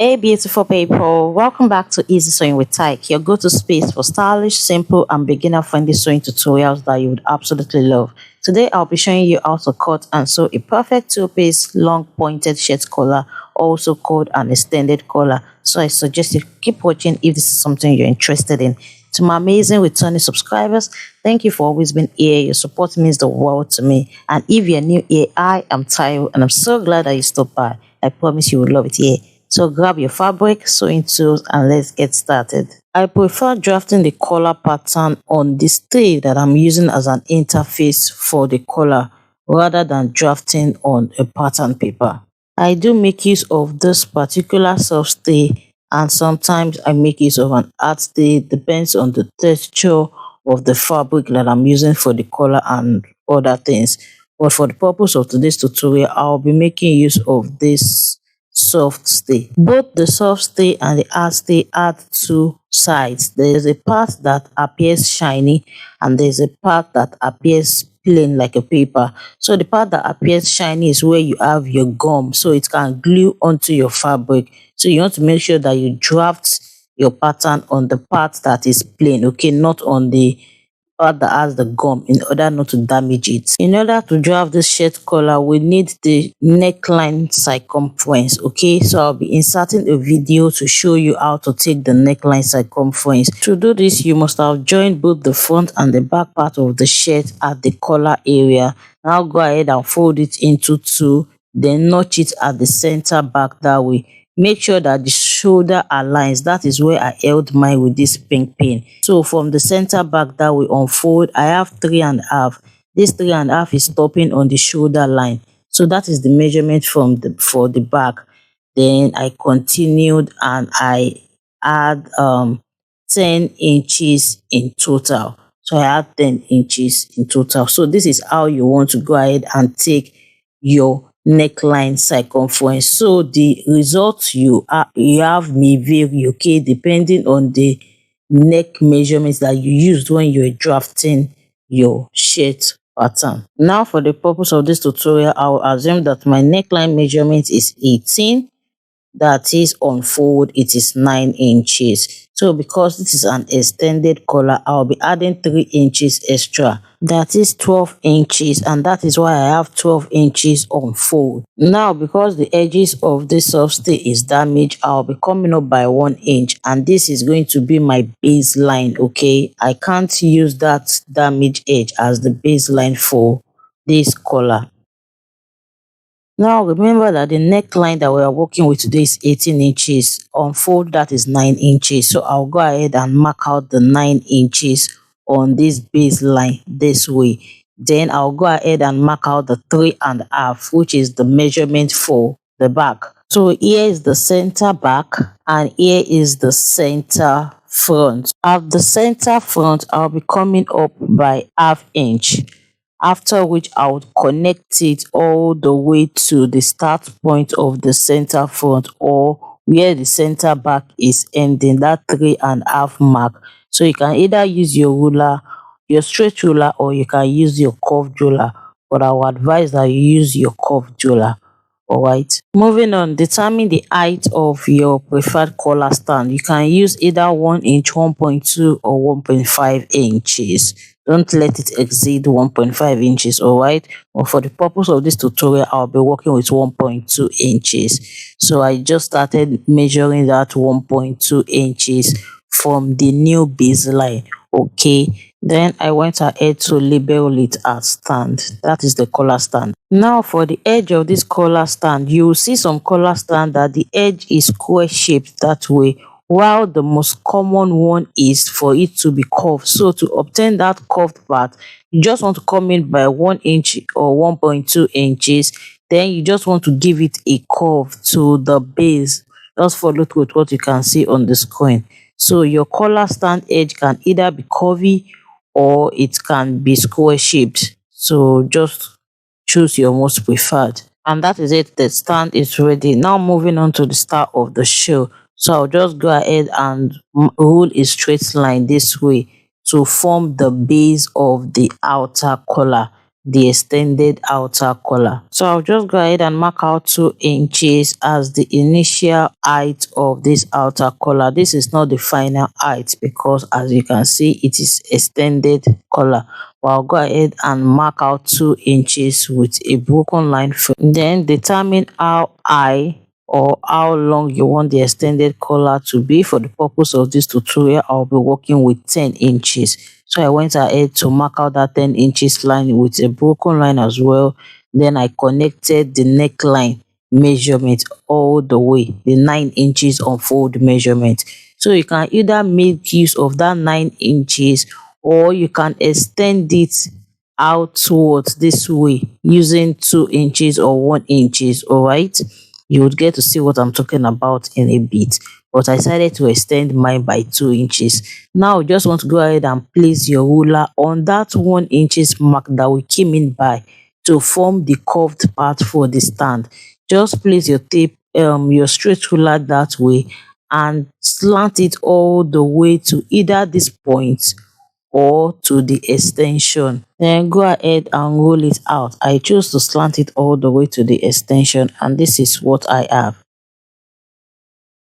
Hey, beautiful people, welcome back to Easy Sewing with Taic, your go to space for stylish, simple, and beginner friendly sewing tutorials that you would absolutely love. Today, I'll be showing you how to cut and sew a perfect two-piece long pointed shirt collar, also called an extended collar. So, I suggest you keep watching if this is something you're interested in. To my amazing returning subscribers, thank you for always being here. Your support means the world to me. And if you're new here, I am Taiwo, and I'm so glad that you stopped by. I promise you will love it here. So grab your fabric, sewing tools, and let's get started. I prefer drafting the collar pattern on the sleeve that I'm using as an interface for the collar rather than drafting on a pattern paper. I do make use of this particular soft stay, and sometimes I make use of an art stay, depends on the texture of the fabric that I'm using for the collar and other things. But for the purpose of today's tutorial, I'll be making use of this soft stay. Both the soft stay and the hard stay have two sides. There's a part that appears shiny and there's a part that appears plain like a paper. So the part that appears shiny is where you have your gum, so it can glue onto your fabric. So you want to make sure that you draft your pattern on the part that is plain, okay, not on the part that has the gum, in order not to damage it. In order to draft this shirt collar, we need the neckline circumference, okay? So I'll be inserting a video to show you how to take the neckline circumference. To do this, you must have joined both the front and the back part of the shirt at the collar area. Now go ahead and fold it into two, then notch it at the center back that way. Make sure that the shoulder aligns. That is where I held mine with this pink pin. So from the center back that we unfold, I have 3.5. This 3.5 is stopping on the shoulder line. So that is the measurement for the back. Then I continued and I add 10 inches in total. So I had 10 inches in total. So this is how you want to go ahead and take your neckline circumference. So the result you have may vary, okay, depending on the neck measurements that you used when you're drafting your shirt pattern. Now for the purpose of this tutorial, I'll assume that my neckline measurement is 18. That is on fold, it is 9 inches. So because this is an extended collar, I'll be adding 3 inches extra. That is 12 inches, and that is why I have 12 inches on fold. Now because the edges of this soft stay is damaged, I'll be coming up by 1 inch, and this is going to be my baseline, okay? I can't use that damaged edge as the baseline for this collar. Now remember that the neckline that we are working with today is 18 inches. On fold, that is 9 inches. So I'll go ahead and mark out the 9 inches on this baseline this way. Then I'll go ahead and mark out the 3.5, which is the measurement for the back. So here is the center back and here is the center front. At the center front, I'll be coming up by ½ inch. After which I would connect it all the way to the start point of the center front, or where the center back is ending, that 3.5 mark. So you can either use your ruler, your straight ruler, or you can use your curved ruler, but I would advise that you use your curved ruler. Alright, moving on, determine the height of your preferred collar stand. You can use either 1 inch, 1.2 or 1.5 inches. Don't let it exceed 1.5 inches, alright? But for the purpose of this tutorial, I'll be working with 1.2 inches. So I just started measuring that 1.2 inches from the new baseline, okay? Then I went ahead to label it as stand. That is the collar stand. Now for the edge of this collar stand, you will see some collar stand that the edge is square shaped that way, while the most common one is for it to be curved. So to obtain that curved part, you just want to come in by 1 inch or 1.2 inches. Then you just want to give it a curve to the base. Just follow through with what you can see on the screen. So your collar stand edge can either be curvy or it can be square shaped. So just choose your most preferred. And that is it, the stand is ready. Now moving on to the start of the show. So I'll just go ahead and rule a straight line this way to form the base of the outer collar. the extended outer collar. So I'll just go ahead and mark out 2 inches as the initial height of this outer collar. This is not the final height because as you can see it is extended collar. But I'll go ahead and mark out 2 inches with a broken line. Then determine how high or how long you want the extended collar to be. For the purpose of this tutorial, I'll be working with 10 inches. So I went ahead to mark out that 10 inches line with a broken line as well. Then I connected the neckline measurement all the way, the 9 inches unfold measurement. So you can either make use of that 9 inches or you can extend it out towards this way using 2 inches or 1 inches. All right, you would get to see what I'm talking about in a bit, but I decided to extend mine by 2 inches. Now you just want to go ahead and place your ruler on that 1 inches mark that we came in by to form the curved part for the stand. Just place your tape, your straight ruler that way and slant it all the way to either this point or to the extension. Then go ahead and roll it out. I chose to slant it all the way to the extension, and this is what I have.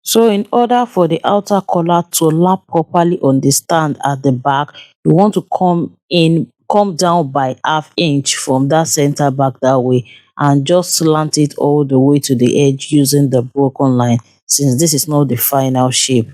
So in order for the outer collar to lap properly on the stand at the back, you want to come down by ½ inch from that center back that way and just slant it all the way to the edge using the broken line, since this is not the final shape.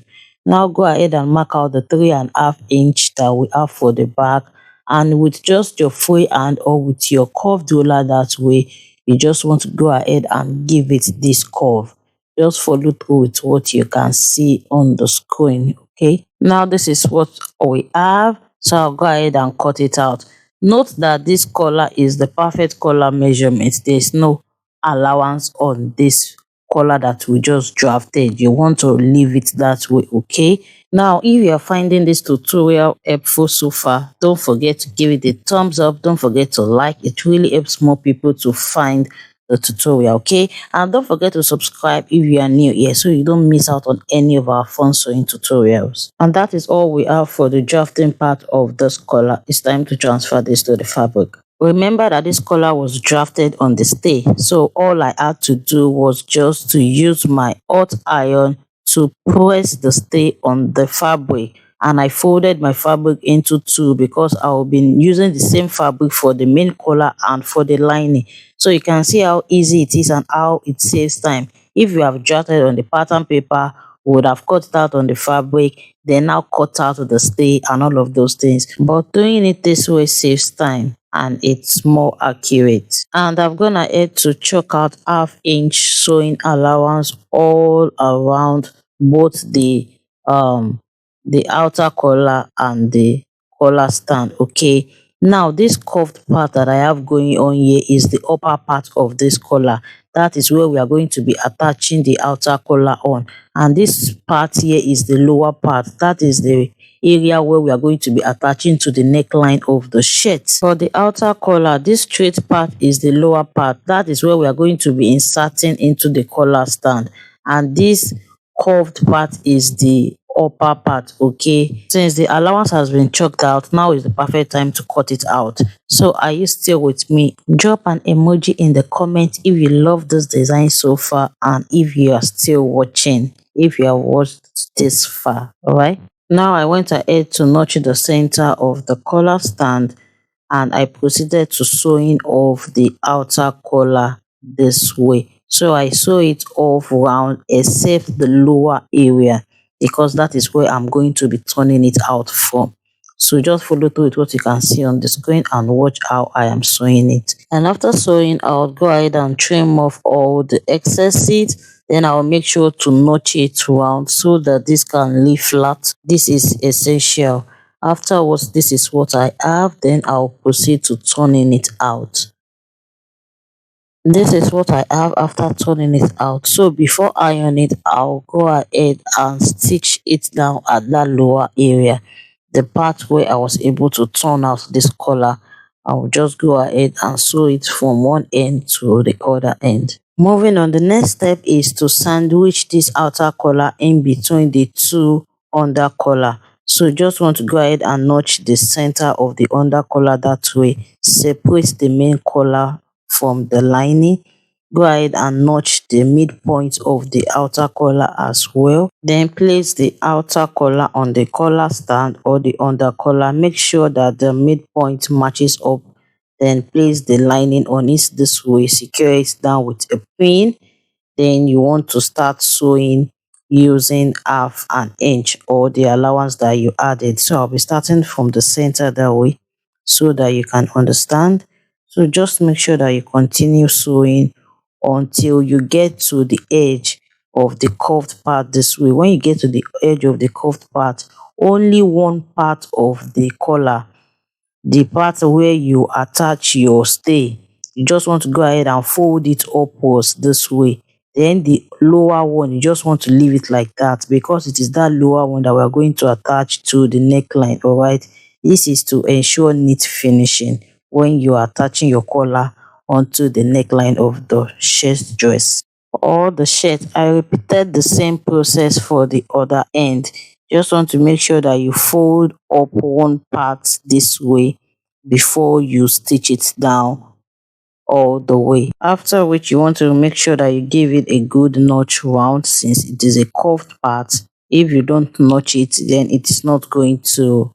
Now go ahead and mark out the 3.5 inch that we have for the back, and with just your free hand or with your curved ruler that way, you just want to go ahead and give it this curve. Just follow through with what you can see on the screen. Okay, now this is what we have, so I'll go ahead and cut it out. Note that this collar is the perfect collar measurement. There's no allowance on this collar that we just drafted. You want to leave it that way. Okay, now if you are finding this tutorial helpful so far, don't forget to give it a thumbs up. Don't forget to like. It really helps more people to find the tutorial. Okay, and don't forget to subscribe if you are new here so you don't miss out on any of our fun sewing tutorials. And that is all we have for the drafting part of this collar. It's time to transfer this to the fabric. Remember that this collar was drafted on the stay, so all I had to do was just to use my hot iron to press the stay on the fabric, and I folded my fabric into two because I'll be using the same fabric for the main collar and for the lining. So you can see how easy it is and how it saves time. If you have drafted on the pattern paper, would have cut it out on the fabric, then now cut out the stay and all of those things. But doing it this way saves time and it's more accurate. And I've gone ahead to chalk out ½ inch sewing allowance all around both the outer collar and the collar stand. Okay, now this curved part that I have going on here is the upper part of this collar. That is where we are going to be attaching the outer collar on, and this part here is the lower part. That is the area where we are going to be attaching to the neckline of the shirt. For the outer collar, this straight part is the lower part. That is where we are going to be inserting into the collar stand, and this curved part is the upper part. Okay, since the allowance has been chalked out, now is the perfect time to cut it out. So are you still with me? Drop an emoji in the comment if you love this design so far and if you are still watching, if you have watched this far. All right, now I went ahead to notch the center of the collar stand, and I proceeded to sewing off the outer collar this way. So I sew it off round except the lower area, because that is where I'm going to be turning it out from. So just follow through with what you can see on the screen and watch how I am sewing it. And after sewing, I'll go ahead and trim off all the excess seat. Then I'll make sure to notch it round so that this can lay flat. This is essential. Afterwards, this is what I have. Then I'll proceed to turning it out. This is what I have after turning it out. So before ironing it, I'll go ahead and stitch it down at that lower area, the part where I was able to turn out this collar. I'll just go ahead and sew it from one end to the other end. Moving on, the next step is to sandwich this outer collar in between the two under collar. So just want to go ahead and notch the center of the under collar that way. Separate the main collar from the lining. Go ahead and notch the midpoint of the outer collar as well. Then place the outer collar on the collar stand or the under collar. Make sure that the midpoint matches up. Then place the lining on it this way. Secure it down with a pin. Then you want to start sewing using half an inch or the allowance that you added. So I'll be starting from the center that way so that you can understand. So just make sure that you continue sewing until you get to the edge of the curved part this way. When you get to the edge of the curved part, only one part of the collar, the part where you attach your stay, you just want to go ahead and fold it upwards this way. Then the lower one, you just want to leave it like that because it is that lower one that we are going to attach to the neckline. All right, this is to ensure neat finishing when you are attaching your collar onto the neckline of the shirt dress or the shirt. I repeated the same process for the other end. Just want to make sure that you fold up one part this way before you stitch it down all the way. After which you want to make sure that you give it a good notch round since it is a curved part. If you don't notch it, then it is not going to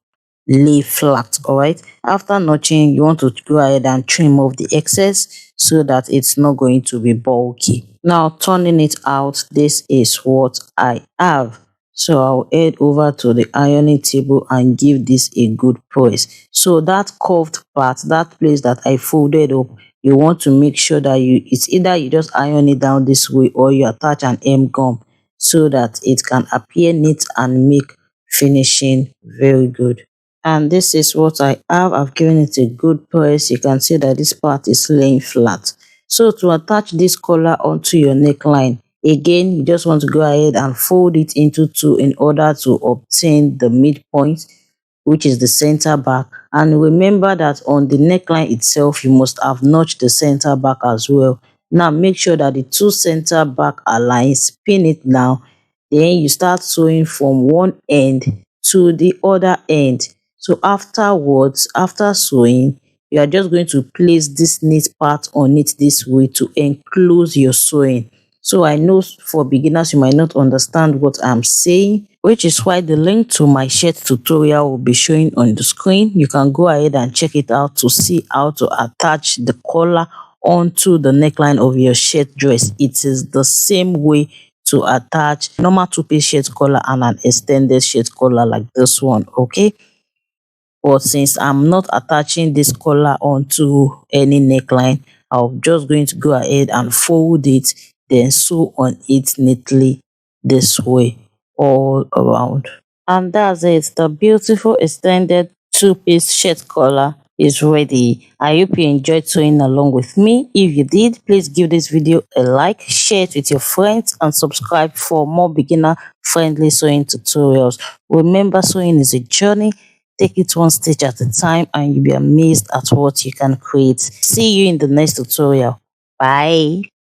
lay flat. All right, after notching, you want to go ahead and trim off the excess so that it's not going to be bulky. Now turning it out, this is what I have. So I'll head over to the ironing table and give this a good press. So that curved part, that place that I folded up, you want to make sure that it's either you just iron it down this way or you attach an M gum so that it can appear neat and make finishing very good. And this is what I have. I've given it a good press. You can see that this part is laying flat. So to attach this collar onto your neckline, again, you just want to go ahead and fold it into two in order to obtain the midpoint, which is the center back. And remember that on the neckline itself, you must have notched the center back as well. Now make sure that the two center back aligns, pin it down, then you start sewing from one end to the other end. So afterwards, after sewing, you are just going to place this knit part on it this way to enclose your sewing. So I know for beginners, you might not understand what I'm saying, which is why the link to my shirt tutorial will be showing on the screen. You can go ahead and check it out to see how to attach the collar onto the neckline of your shirt dress. It is the same way to attach normal two-piece shirt collar and an extended shirt collar like this one, okay? But since I'm not attaching this collar onto any neckline, I'm just going to go ahead and fold it, then sew on it neatly this way all around. And that's it. The beautiful extended two-piece shirt collar is ready. I hope you enjoyed sewing along with me. If you did, please give this video a like, share it with your friends, and subscribe for more beginner-friendly sewing tutorials. Remember, sewing is a journey. Take it one stitch at a time and you'll be amazed at what you can create. See you in the next tutorial. Bye.